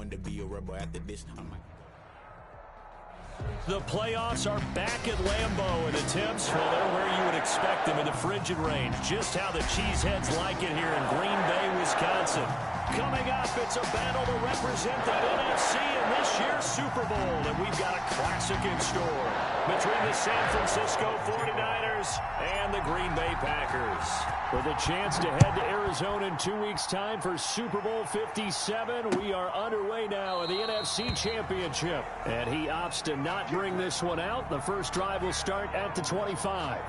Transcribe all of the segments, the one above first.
to be a rebel after this. I'm like, the playoffs are back at Lambeau, and the temps, well, they're where you would expect them in the frigid range. Just how the Cheeseheads like it here in Green Bay, Wisconsin. Coming up, it's a battle to represent that NFC in this year's Super Bowl, and we've got a classic in store between the San Francisco 49ers and the Green Bay Packers. With a chance to head to Arizona in 2 weeks' time for Super Bowl 57, we are underway now in the NFC Championship. And he opts to not bring this one out. The first drive will start at the 25.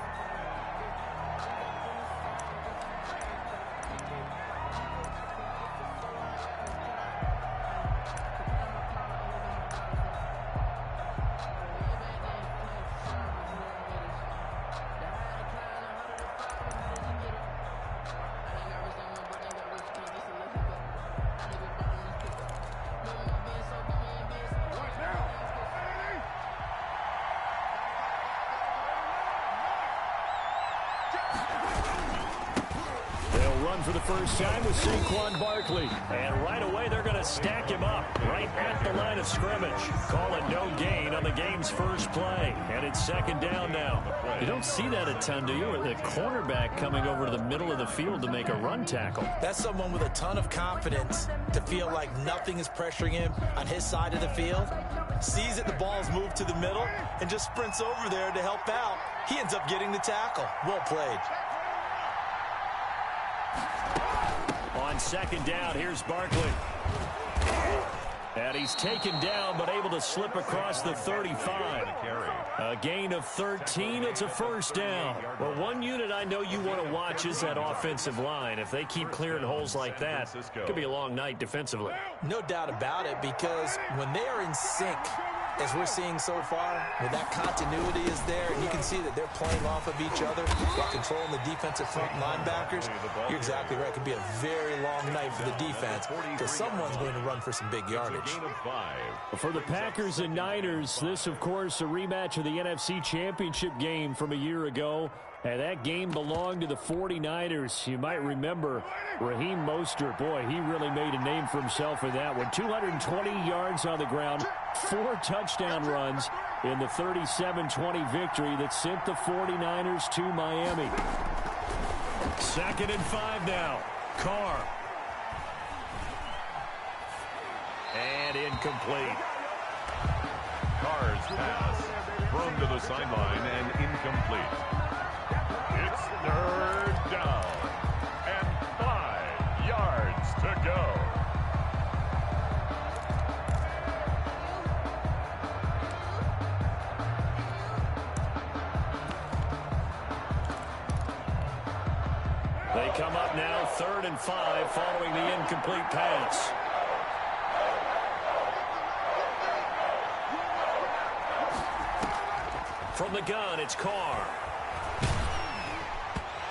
For the first time with Saquon Barkley. And right away, they're going to stack him up right at the line of scrimmage. Call it no gain on the game's first play. And it's second down now. You don't see that a ton, do you? The cornerback coming over to the middle of the field to make a run tackle. That's someone with a ton of confidence to feel like nothing is pressuring him on his side of the field. Sees that the ball's moved to the middle and just sprints over there to help out. He ends up getting the tackle. Well played. On second down, here's Barkley. And he's taken down, but able to slip across the 35. A gain of 13. It's a first down. Well, one unit I know you want to watch is that offensive line. If they keep clearing holes like that, it could be a long night defensively. No doubt about it, because when they are in sync, as we're seeing so far, when that continuity is there, and you can see that they're playing off of each other while controlling the defensive front linebackers, you're exactly right. It could be a very long night for the defense because someone's going to run for some big yardage. For the Packers and Niners, this, of course, a rematch of the NFC Championship game from a year ago. And that game belonged to the 49ers. You might remember Raheem Mostert. Boy, he really made a name for himself in that one. 220 yards on the ground, 4 touchdown runs in the 37-20 victory that sent the 49ers to Miami. 2nd and 5 now. Carr. And incomplete. Carr's pass thrown to the sideline and incomplete. It's 3rd down and 5 yards to go. They come up now 3rd and 5 following the incomplete pass. From the gun, it's Carr.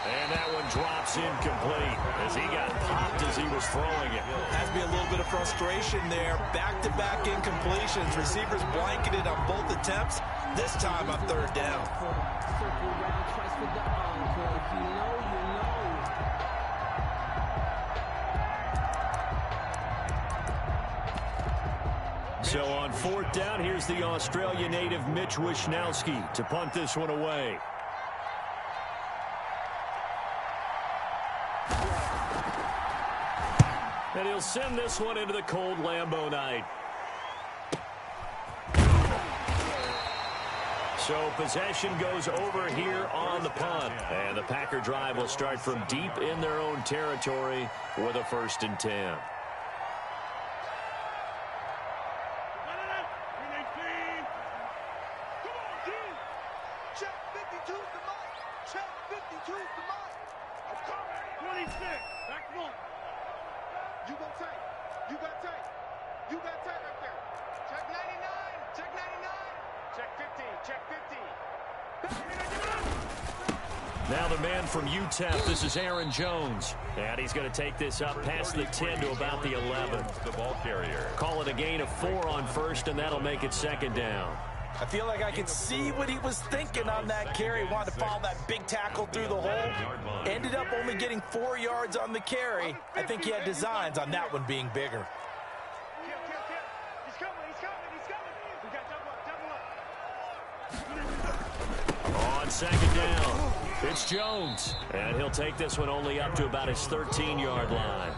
And that one drops incomplete as he got popped as he was throwing it. Has to be a little bit of frustration there. Back-to-back incompletions. Receivers blanketed on both attempts. This time on 3rd down. So on 4th down, here's the Australia native Mitch Wishnowsky to punt this one away. And he'll send this one into the cold Lambeau night. So possession goes over here on the punt. And the Packer drive will start from deep in their own territory with a 1st and 10. Now the man from UTEP, this is Aaron Jones. And he's going to take this up past the 10 to about the 11. The ball carrier. Call it a gain of 4 on 1st, and that'll make it 2nd down. I feel like I could see what he was thinking on that carry. Wanted to follow that big tackle through the hole. Ended up only getting 4 yards on the carry. I think he had designs on that one being bigger. On second down, it's Jones. And he'll take this one only up to about his 13-yard line.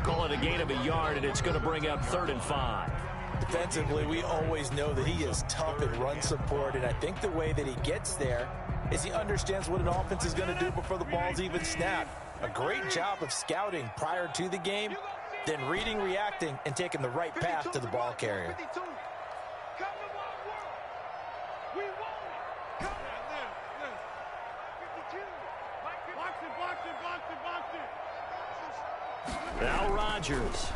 Call it a gain of a yard, and it's going to bring up 3rd and 5. Defensively, we always know that he is tough in run support, and I think the way that he gets there is he understands what an offense is going to do before the ball's even snapped. A great job of scouting prior to the game, then reading, reacting, and taking the right path to the ball carrier. Now Rodgers.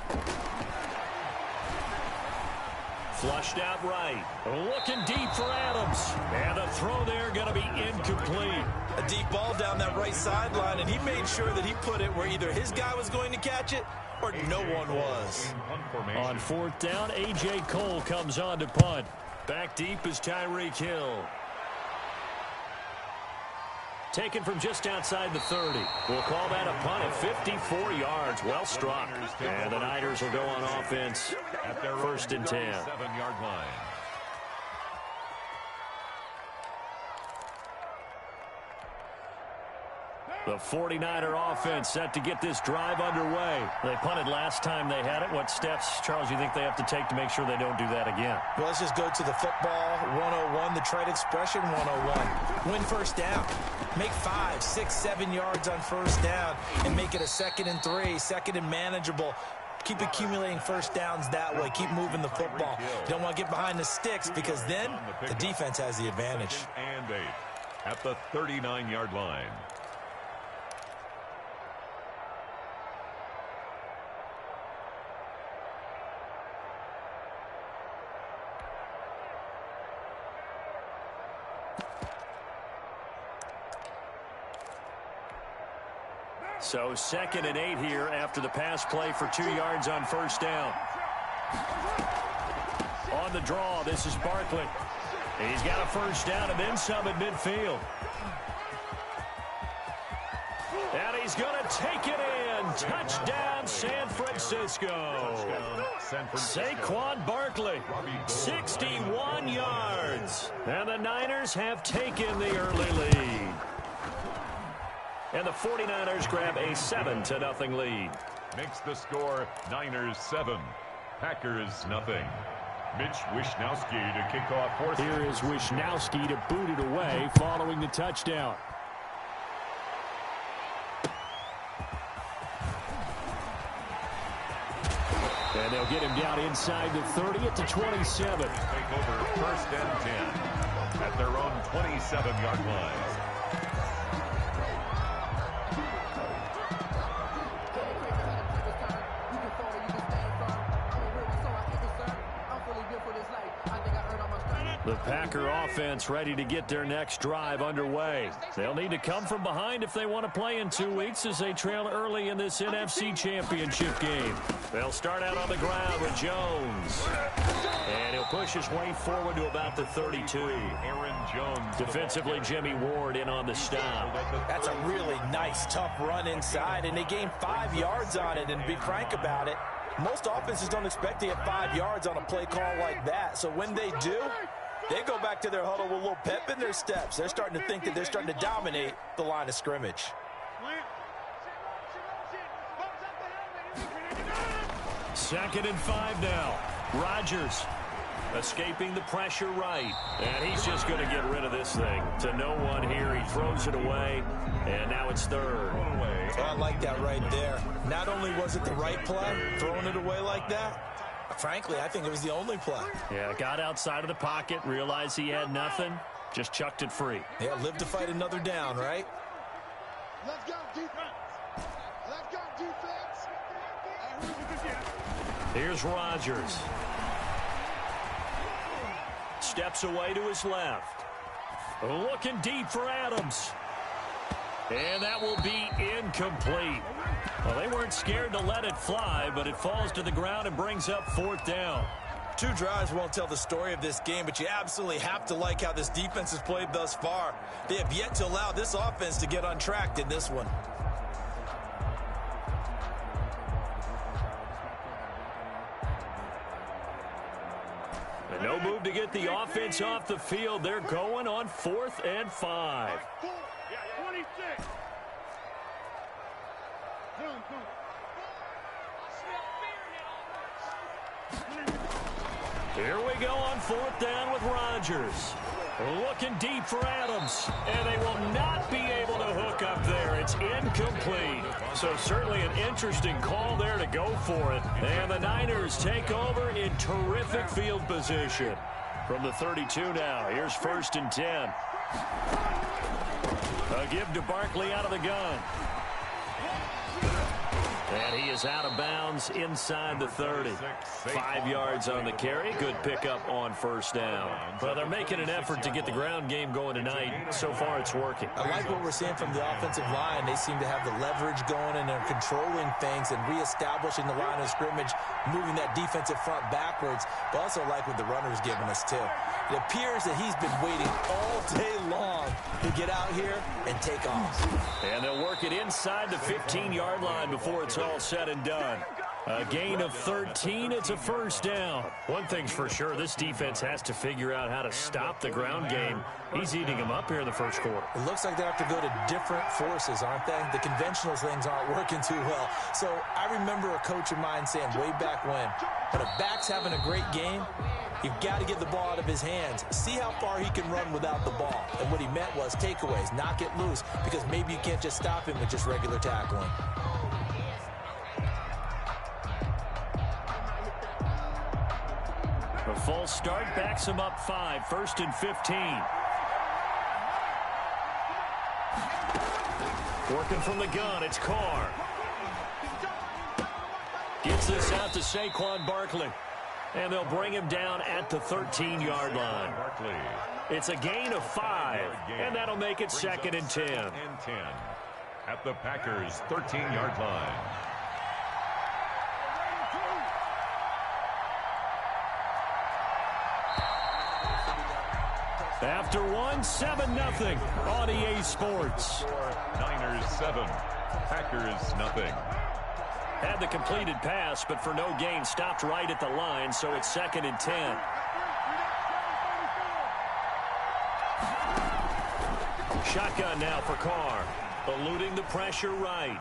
Flushed out right. Looking deep for Adams. And the throw there going to be incomplete. A deep ball down that right sideline, and he made sure that he put it where either his guy was going to catch it or no one was. On 4th down, A.J. Cole comes on to punt. Back deep is Tyreek Hill. Taken from just outside the 30. We'll call that a punt at 54 yards. Well struck. And the Niners will go on offense at their 1st and 10. 7-yard line. The 49er offense set to get this drive underway. They punted last time they had it. What steps, Charles, you think they have to take to make sure they don't do that again? Well, let's just go to the football 101, the trade expression 101. Win first down. Make 5, 6, 7 yards on first down and make it a 2nd and 3, 2nd and manageable. Keep accumulating first downs that way. Keep moving the football. You don't want to get behind the sticks because then the defense has the advantage. And 8 at the 39-yard line. So 2nd and 8 here after the pass play for 2 yards on first down. On the draw, this is Barkley. He's got a first down and then some at midfield. And he's going to take it in. Touchdown, San Francisco. Saquon Barkley, 61 yards. And the Niners have taken the early lead. And the 49ers grab a 7-0 lead. Makes the score Niners 7, Packers nothing. Mitch Wishnowsky to kick off 4th. Here is Wishnowsky to boot it away following the touchdown. And they'll get him down inside the 30 at the 27. Take over 1st and 10 at their own 27-yard line. The Packer offense ready to get their next drive underway. They'll need to come from behind if they want to play in 2 weeks as they trail early in this NFC Championship game. They'll start out on the ground with Jones. And he'll push his way forward to about the 32. Aaron Jones. Defensively, Jimmy Ward in on the stop. That's a really nice, tough run inside, and they gained 5 yards on it. And to be frank about it, most offenses don't expect to get 5 yards on a play call like that. So when they do, they go back to their huddle with a little pep in their steps. They're starting to think that they're starting to dominate the line of scrimmage. 2nd and 5 now. Rodgers escaping the pressure right. And he's just going to get rid of this thing. To no one here. He throws it away. And now it's 3rd. Oh, I like that right there. Not only was it the right play, throwing it away like that, frankly, I think it was the only play. Yeah, got outside of the pocket, realized he had nothing, just chucked it free. Yeah, live to fight another down, right? Let's go defense. Let's go defense. Here's Rodgers. Steps away to his left. Looking deep for Adams. And that will be incomplete. Well, they weren't scared to let it fly, but it falls to the ground and brings up 4th down. 2 drives won't tell the story of this game, but you absolutely have to like how this defense has played thus far. They have yet to allow this offense to get untracked in this one. And no move to get the offense off the field. They're going on 4th and 5. 26. Here we go on 4th down with Rodgers. Looking deep for Adams, and they will not be able to hook up there. It's incomplete. So certainly an interesting call there to go for it. And the Niners take over in terrific field position. From the 32 now, here's 1st and 10. A give to Barkley out of the gun. And he is out of bounds inside the 30. 5 yards on the carry. Good pickup on 1st down. Well, they're making an effort to get the ground game going tonight. So far, it's working. I like what we're seeing from the offensive line. They seem to have the leverage going, and they're controlling things and reestablishing the line of scrimmage, moving that defensive front backwards. But also like what the runner's giving us, too. It appears that he's been waiting all day long to get out here and take off. And they'll work it inside the 15-yard line before it's all said and done. A gain of 13. It's a 1st down. One thing's for sure, this defense has to figure out how to stop the ground game. He's eating them up here in the 1st quarter. It looks like they have to go to different forces, aren't they? The conventional things aren't working too well. So I remember a coach of mine saying way back when a back's having a great game, you've got to get the ball out of his hands. See how far he can run without the ball. And what he meant was takeaways, knock it loose, because maybe you can't just stop him with just regular tackling. A false start backs him up 5. 1st and 15. Working from the gun, it's Carr. Gets this out to Saquon Barkley. And they'll bring him down at the 13-yard line. It's a gain of 5, and that'll make it 2nd and 10. At the Packers' 13-yard line. After 7-0 on EA Sports. Niners 7, Packers nothing. Had the completed pass, but for no gain, stopped right at the line, so it's 2nd and 10. Shotgun now for Carr, eluding the pressure right.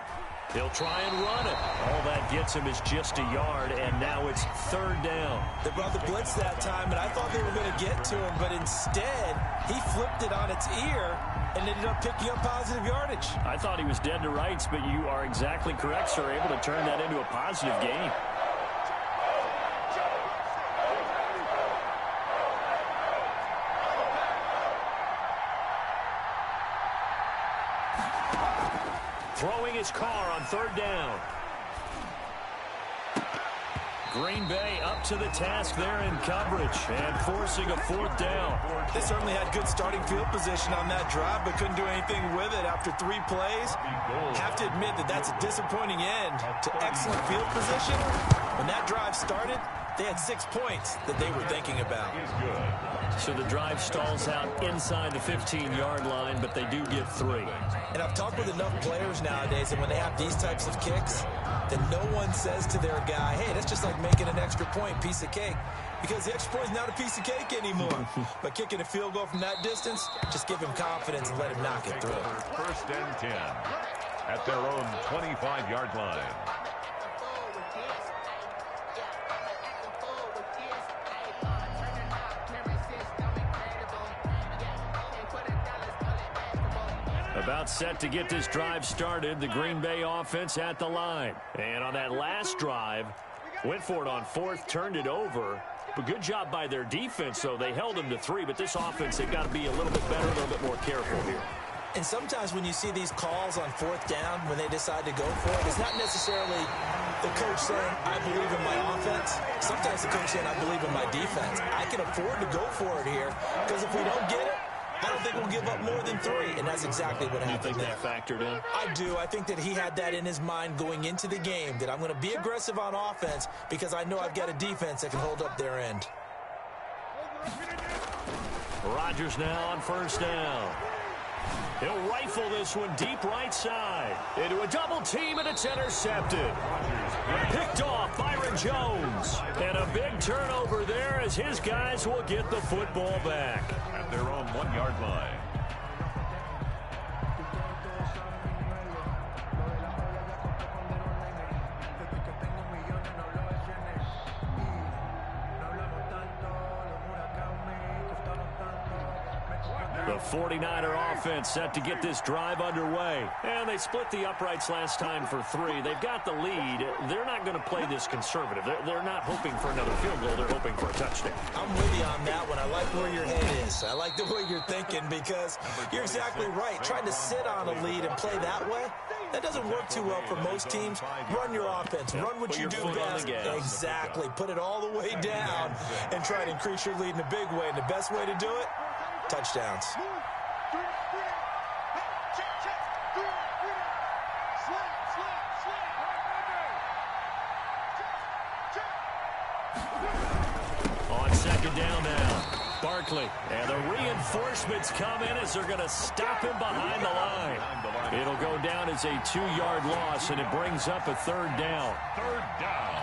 He'll try and run it. All that gets him is just a yard, and now it's 3rd down. They brought the blitz that time, and I thought they were going to get to him, but instead, he flipped it on its ear and ended up picking up positive yardage. I thought he was dead to rights, but you are exactly correct, sir. Able to turn that into a positive gain. Throwing his Carr on 3rd down. Green Bay up to the task there in coverage and forcing a 4th down. They certainly had good starting field position on that drive, but couldn't do anything with it after 3 plays. Have to admit that that's a disappointing end to excellent field position. When that drive started, they had 6 points that they were thinking about. So the drive stalls out inside the 15-yard line, but they do get 3. And I've talked with enough players nowadays, and when they have these types of kicks, then no one says to their guy, hey, that's just like making an extra point, piece of cake. Because the extra point is not a piece of cake anymore. But kicking a field goal from that distance, just give him confidence and let him knock it through. 1st and 10 at their own 25-yard line. About set to get this drive started, the Green Bay offense at the line. And on that last drive, went for it on 4th, turned it over. But good job by their defense, though. They held them to 3, but this offense, they've got to be a little bit better, a little bit more careful here. And sometimes when you see these calls on 4th down, when they decide to go for it, it's not necessarily the coach saying, I believe in my offense. Sometimes the coach saying, I believe in my defense. I can afford to go for it here, because if we don't get it, I don't think we'll give up more than 3, and that's exactly what happened there. You think that factored in? I do. I think that he had that in his mind going into the game, that I'm going to be aggressive on offense because I know I've got a defense that can hold up their end. Rodgers now on 1st down. He'll rifle this one deep right side. Into a double team, and it's intercepted. Picked off Byron Jones. And a big turnover there as his guys will get the football back. At their own 1-yard line. The 49er offense set to get this drive underway. And they split the uprights last time for 3. They've got the lead. They're not going to play this conservative. They're not hoping for another field goal. They're hoping for a touchdown. I'm with you on that one. I like where your head is. I like the way you're thinking because you're exactly right. Trying to sit on a lead and play that way, that doesn't work too well for most teams. Run your offense. Run what you do best. Exactly. Put it all the way down and try to increase your lead in a big way. And the best way to do it, touchdowns. On second down now, Barkley. And the reinforcements come in as they're going to stop him behind the line. It'll go down as a 2-yard loss, and it brings up a 3rd down. 3rd down.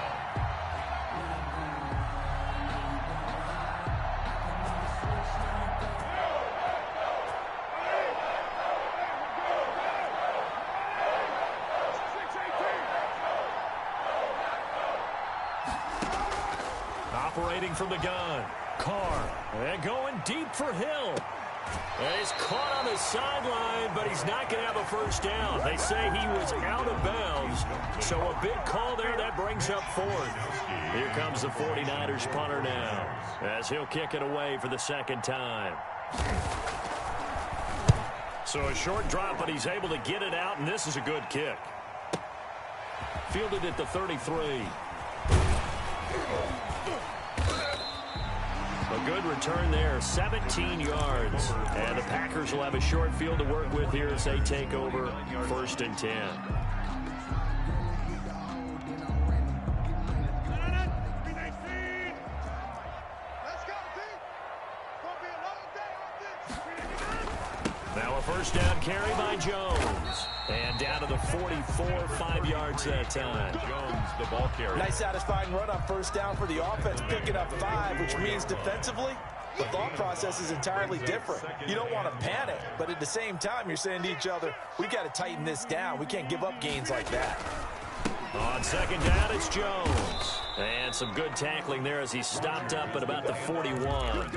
Operating from the gun, Carr, and going deep for Hill. And he's caught on the sideline, but he's not going to have a first down. They say he was out of bounds, so a big call there. That brings up 4th. Here comes the 49ers punter now, as he'll kick it away for the 2nd time. So a short drop, but he's able to get it out, and this is a good kick. Fielded at the 33. A good return there, 17 yards. And the Packers will have a short field to work with here as they take over 1st and 10. Now a first down carry by Jones. And down to the 44, 5 yards that time. Jones, the ball carrier. Nice satisfying run on first down for the offense, picking up 5, which means defensively, the thought process is entirely different. You don't want to panic, but at the same time, you're saying to each other, we got to tighten this down. We can't give up gains like that. On second down, it's Jones. And some good tackling there as he stopped up at about the 41.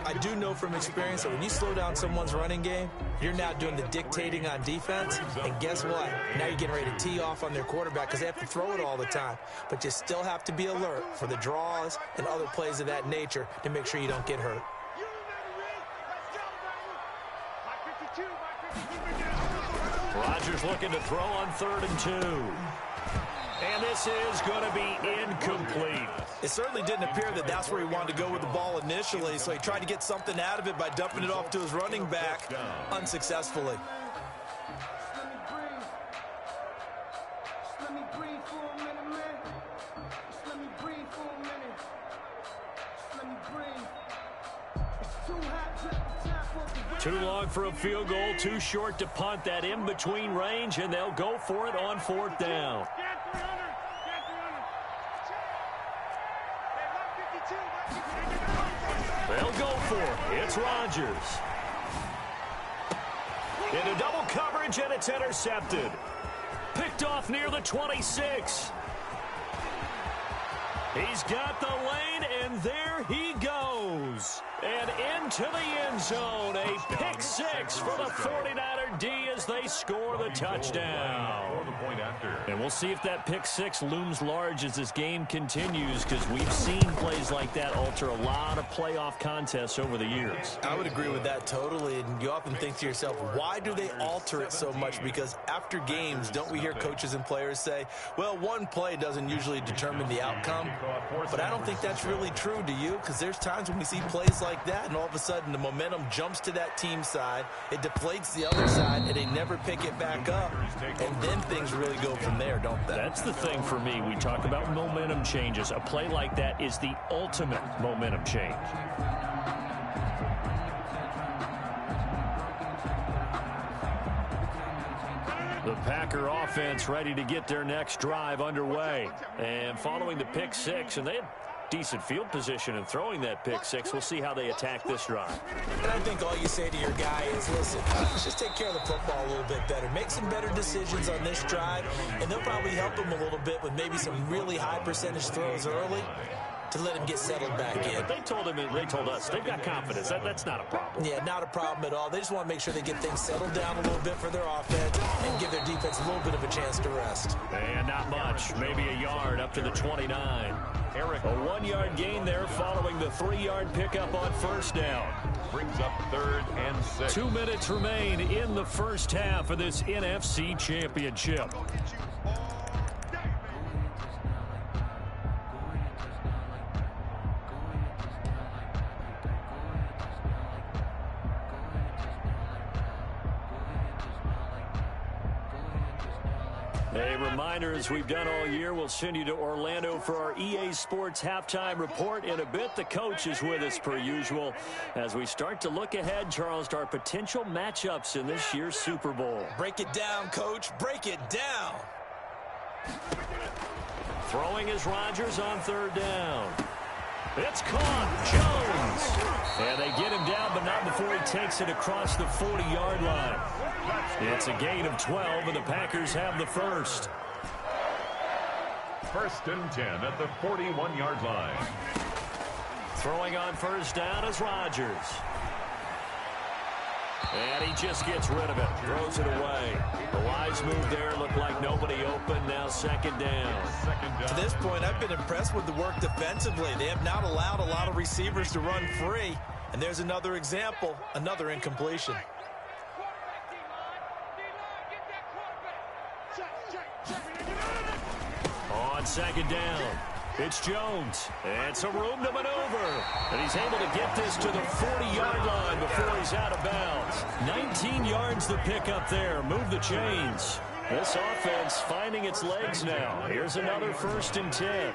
I do know from experience that when you slow down someone's running game, you're now doing the dictating on defense. And guess what? Now you're getting ready to tee off on their quarterback because they have to throw it all the time. But you still have to be alert for the draws and other plays of that nature to make sure you don't get hurt. Rodgers looking to throw on 3rd and 2. And this is going to be incomplete. It certainly didn't appear that that's where he wanted to go with the ball initially, so he tried to get something out of it by dumping it off to his running back unsuccessfully. Too long for a field goal, too short to punt. That in-between range, and they'll go for it on 4th down. They'll go for it. It's Rodgers. Into double coverage, and it's intercepted. Picked off near the 26. He's got the lane, and there he goes. And into the end zone, a pick 6 for the 49er D as they score the touchdown. And we'll see if that pick 6 looms large as this game continues, because we've seen plays like that alter a lot of playoff contests over the years. I would agree with that totally, and you often think to yourself, why do they alter it so much? Because after games, don't we hear coaches and players say, well, one play doesn't usually determine the outcome? But I don't think that's really true, do you? Because there's times when we see plays like that, and all of a sudden the momentum jumps to that team side, it deflates the other side, and they never pick it back up, and then things really go from there, don't they? That's the thing for me. We talk about momentum changes. A play like that is the ultimate momentum change. The Packer offense ready to get their next drive underway. And following the pick six, and they had decent field position in throwing that pick six. We'll see how they attack this drive. And I think all you say to your guy is, listen, let's just take care of the football a little bit better. Make some better decisions on this drive, and they'll probably help him a little bit with maybe some really high percentage throws early to let him get settled back in. But they told us they've got confidence. That's not a problem. Yeah, not a problem at all. They just want to make sure they get things settled down a little bit for their offense and give their defense a little bit of a chance to rest. And not much, maybe a yard up to the 29. Eric, a 1-yard gain there following the 3-yard pickup on first down. Brings up 3rd and 6. 2 minutes remain in the first half of this NFC Championship. A reminder, as we've done all year, we'll send you to Orlando for our EA Sports halftime report in a bit. The coach is with us per usual as we start to look ahead, Charles, to our potential matchups in this year's Super Bowl. Break it down, Coach. Break it down. Throwing is Rodgers on 3rd down. It's caught. Jones. And they get him down, but not before he takes it across the 40-yard line. It's a gain of 12, and the Packers have the first. 1st and 10 at the 41-yard line. Throwing on first down is Rodgers. And he just gets rid of it. Throws it away. The wise move there. Looked like nobody open. Now 2nd down. To this point, I've been impressed with the work defensively. They have not allowed a lot of receivers to run free. And there's another example, another incompletion. On 2nd down, it's Jones. And some room to maneuver. And he's able to get this to the 40-yard line before he's out of bounds. 19 yards the pick up there. Move the chains. This offense finding its legs now. Here's another 1st and 10.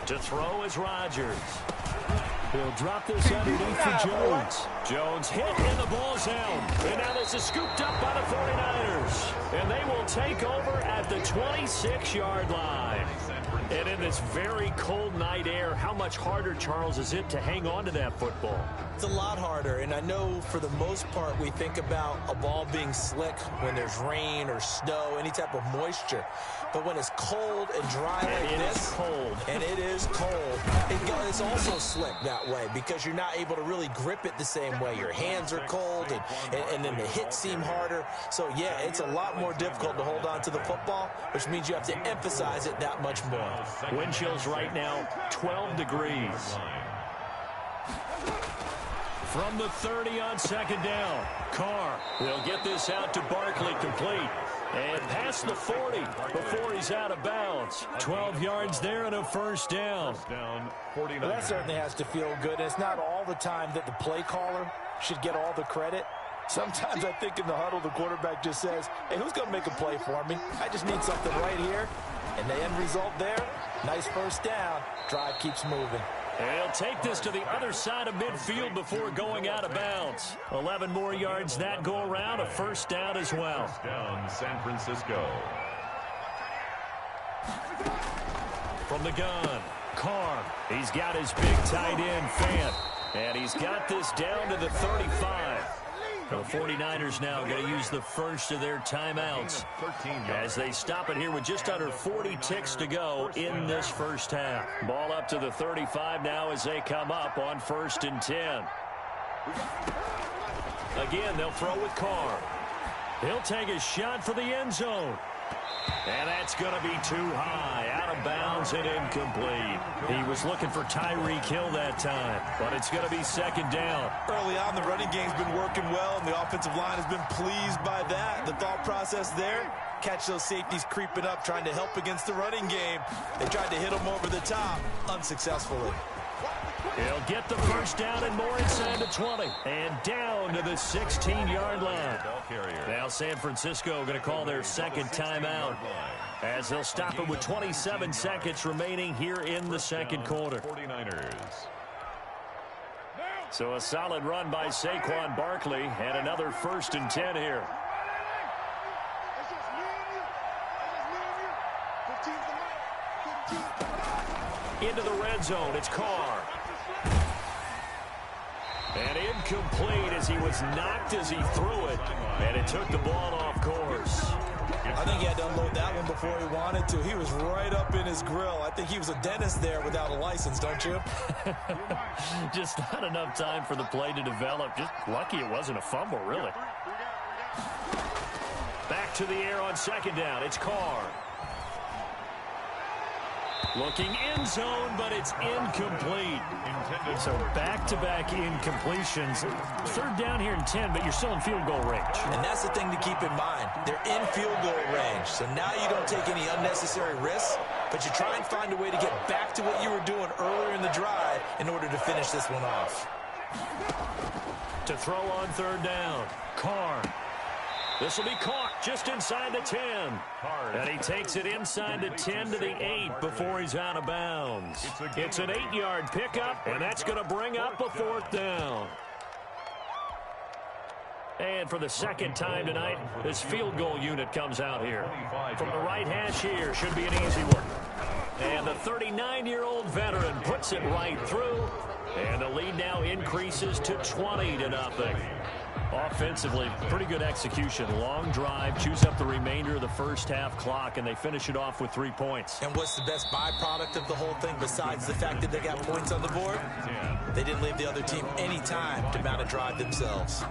To throw is Rodgers. He'll drop this underneath for Jones. Jones hit and the ball's out. And now this is scooped up by the 49ers. And they will take over at the 26-yard line. And in this very cold night air, how much harder, Charles, is it to hang on to that football? It's a lot harder, and I know for the most part we think about a ball being slick when there's rain or snow, any type of moisture. But when it's cold and dry like this, and it is cold, it's also slick that way because you're not able to really grip it the same way. Your hands are cold, and then the hits seem harder. So, yeah, it's a lot more difficult to hold on to the football, which means you have to emphasize it that much more. Wind chills right now, 12 degrees. From the 30 on 2nd down, Carr will get this out to Barkley complete. And past the 40 before he's out of bounds. 12 yards there and a 1st down. Well, that certainly has to feel good. It's not all the time that the play caller should get all the credit. Sometimes I think in the huddle, the quarterback just says, hey, who's going to make a play for me? I just need something right here. And the end result there, nice 1st down. Drive keeps moving. And he'll take this to the other side of midfield before going out of bounds. 11 more yards that go around, a 1st down as well. Down San Francisco. From the gun, Carr. He's got his big tight end, Fant. And he's got this down to the 35. The 49ers now going to use the first of their timeouts as they stop it here with just under 40 ticks to go in this first half. Ball up to the 35 now as they come up on 1st and 10. Again, they'll throw with Carr. He'll take a shot for the end zone. And that's going to be too high, out of bounds and incomplete. He was looking for Tyreek Hill that time, but it's going to be 2nd down. Early on, the running game's been working well, and the offensive line has been pleased by that. The thought process there, catch those safeties creeping up, trying to help against the running game. They tried to hit them over the top, unsuccessfully. He'll get the first down and more inside the 20. And down to the 16-yard line. Now San Francisco going to call their second timeout as they'll stop it with 27 seconds remaining here in the second quarter. 49ers. So a solid run by Saquon Barkley and another 1st and 10 here. Into the red zone, it's Carr. And incomplete as he was knocked as he threw it. And it took the ball off course. I think he had to unload that one before he wanted to. He was right up in his grill. I think he was a dentist there without a license, don't you? Just not enough time for the play to develop. Just lucky it wasn't a fumble, really. Back to the air on 2nd down. It's Carr. Looking end zone, but it's incomplete. So back-to-back incompletions. 3rd down here and 10, but you're still in field goal range. And that's the thing to keep in mind. They're in field goal range. So now you don't take any unnecessary risks, but you try and find a way to get back to what you were doing earlier in the drive in order to finish this one off. To throw on 3rd down. Carr. This will be caught just inside the 10. And he takes it inside the 10 to the 8 before he's out of bounds. It's an 8-yard pickup, and that's going to bring up a 4th down. And for the 2nd time tonight, this field goal unit comes out here. From the right hash here, should be an easy one. And the 39-year-old veteran puts it right through. And the lead now increases to 20-0. Offensively, pretty good execution. Long drive, chews up the remainder of the first half clock, and they finish it off with 3 points. And what's the best byproduct of the whole thing besides the fact that they got points on the board? They didn't leave the other team any time to mount a drive themselves.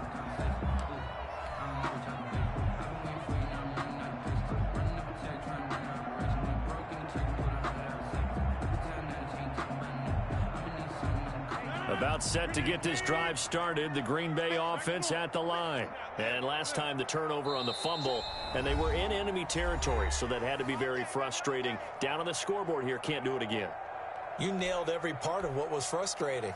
About set to get this drive started, the Green Bay offense at the line. And last time the turnover on the fumble, and they were in enemy territory, so that had to be very frustrating. Down on the scoreboard here, can't do it again. You nailed every part of what was frustrating.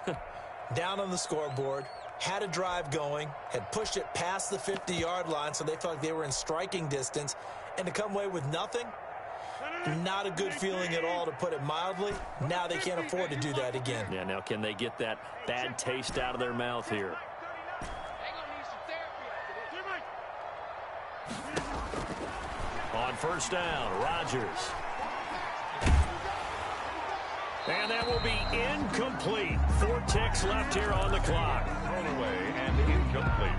Down on the scoreboard, had a drive going, had pushed it past the 50-yard line, so they felt like they were in striking distance, and to come away with nothing, not a good feeling at all, to put it mildly. Now they can't afford to do that again. Yeah, now can they get that bad taste out of their mouth here? On 1st down, Rodgers. And that will be incomplete. 4 ticks left here on the clock. Thrown away and incomplete.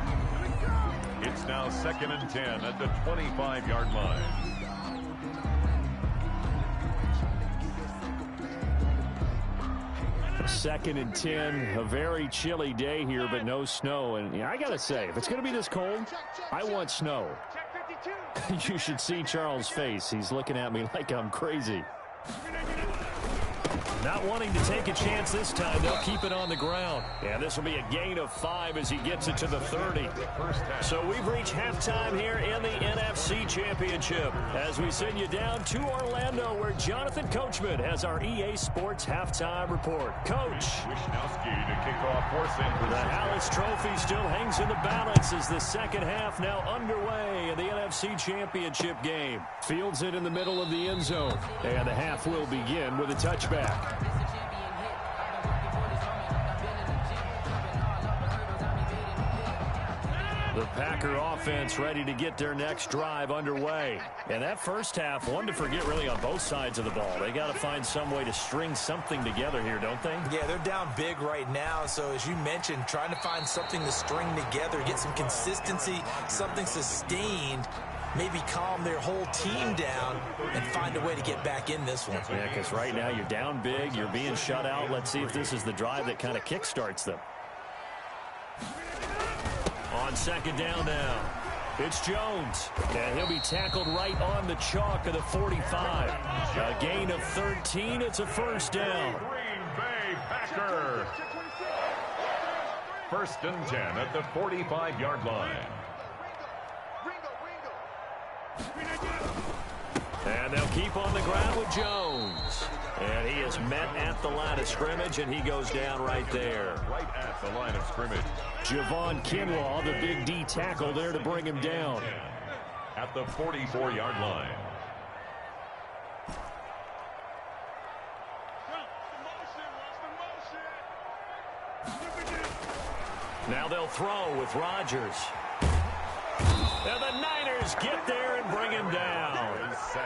It's now 2nd and 10 at the 25-yard line. 2nd and 10, a very chilly day here, but no snow. And I got to say, if it's going to be this cold, I want snow. You should see Charles' face. He's looking at me like I'm crazy. Not wanting to take a chance this time, they'll keep it on the ground. And this will be a gain of 5 as he gets it to the 30. So we've reached halftime here in the NFC Championship as we send you down to Orlando, where Jonathan Coachman has our EA Sports Halftime Report. Coach. Wisnowski to kick off for San Francisco. The Hallis Trophy still hangs in the balance as the second half now underway in the NFC Championship game. Fields it in the middle of the end zone. And the half will begin with a touchback. The Packer offense ready to get their next drive underway. And that first half, one to forget really on both sides of the ball. They got to find some way to string something together here, don't they? Yeah, they're down big right now. So as you mentioned, trying to find something to string together, get some consistency, something sustained, maybe calm their whole team down and find a way to get back in this one. Yeah, because right now you're down big, you're being shut out. Let's see if this is the drive that kind of kickstarts them. On 2nd down now, it's Jones. And he'll be tackled right on the chalk of the 45. A gain of 13. It's a 1st down. Green Bay Packer. 1st and 10 at the 45-yard line. And they'll keep on the ground with Jones. And he is met at the line of scrimmage, and he goes down right there. Right at the line of scrimmage. Javon Kinlaw, the big D tackle there to bring him down. At the 44-yard line. Now they'll throw with Rodgers. And the Niners get there and bring him down.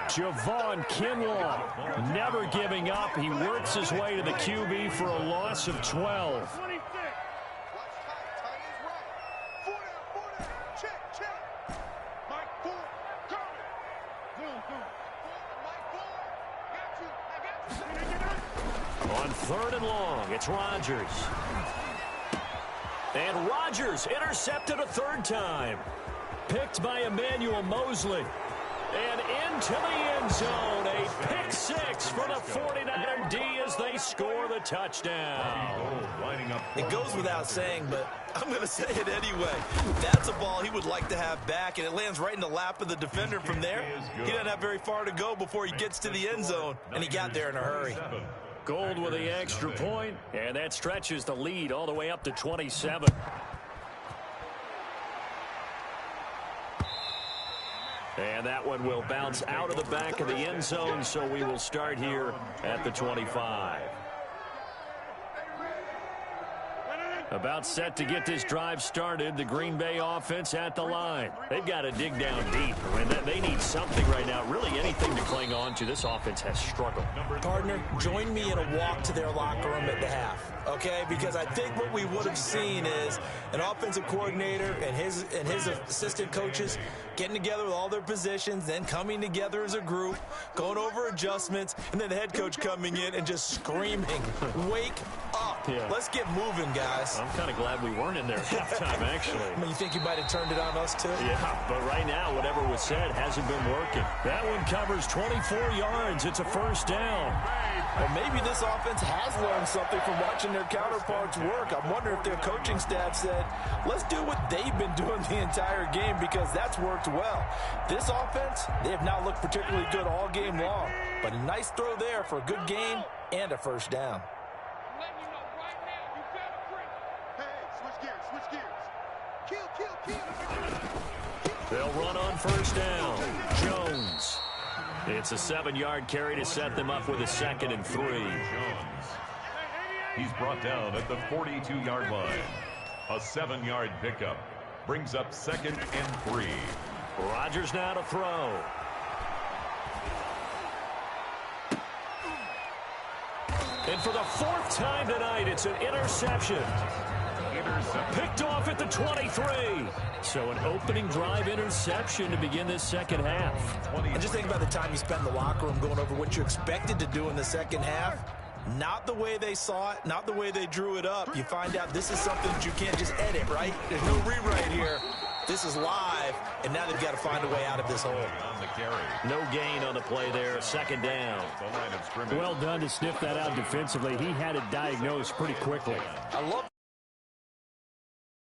Javon Kinlaw never giving up. He works his way to the QB for a loss of 12. On 3rd and long, it's Rodgers. And Rodgers intercepted a 3rd time. Picked by Emmanuel Mosley. And into the end zone. A pick 6 for the 49er D as they score the touchdown. It goes without saying, but I'm going to say it anyway. That's a ball he would like to have back, and it lands right in the lap of the defender from there. He doesn't have very far to go before he gets to the end zone, and he got there in a hurry. Gold with the extra point, and that stretches the lead all the way up to 27. And that one will bounce out of the back of the end zone, so we will start here at the 25. About set to get this drive started, the Green Bay offense at the line. They've got to dig down deep. I mean, they need something right now, really anything to cling on to. This offense has struggled. Partner, join me in a walk to their locker room at the half, okay? Because I think what we would have seen is an offensive coordinator and his assistant coaches getting together with all their positions, then coming together as a group, going over adjustments, and then the head coach coming in and just screaming, wake up. Yeah. Let's get moving, guys. I'm kind of glad we weren't in there at halftime, actually. I mean, you think you might have turned it on us, too? Yeah, but right now, whatever was said hasn't been working. That one covers 24 yards. It's a 1st down. Well, maybe this offense has learned something from watching their counterparts work. I wonder if their coaching staff said, let's do what they've been doing the entire game, because that's worked well. This offense, they have not looked particularly good all game long, but a nice throw there for a good gain and a 1st down. They'll run on 1st down. Jones. It's a 7-yard carry to set them up with a 2nd and 3. Jones. He's brought down at the 42-yard line. A 7-yard pickup brings up 2nd and 3. Rodgers now to throw. And for the 4th time tonight, it's an interception. Picked off at the 23. So an opening drive interception to begin this 2nd half. And just think about the time you spent in the locker room going over what you expected to do in the 2nd half. Not the way they saw it, not the way they drew it up. You find out this is something that you can't just edit, right? There's no rewrite here. This is live, and now they've got to find a way out of this hole. No gain on the play there, 2nd down. Well done to sniff that out defensively. He had it diagnosed pretty quickly. I love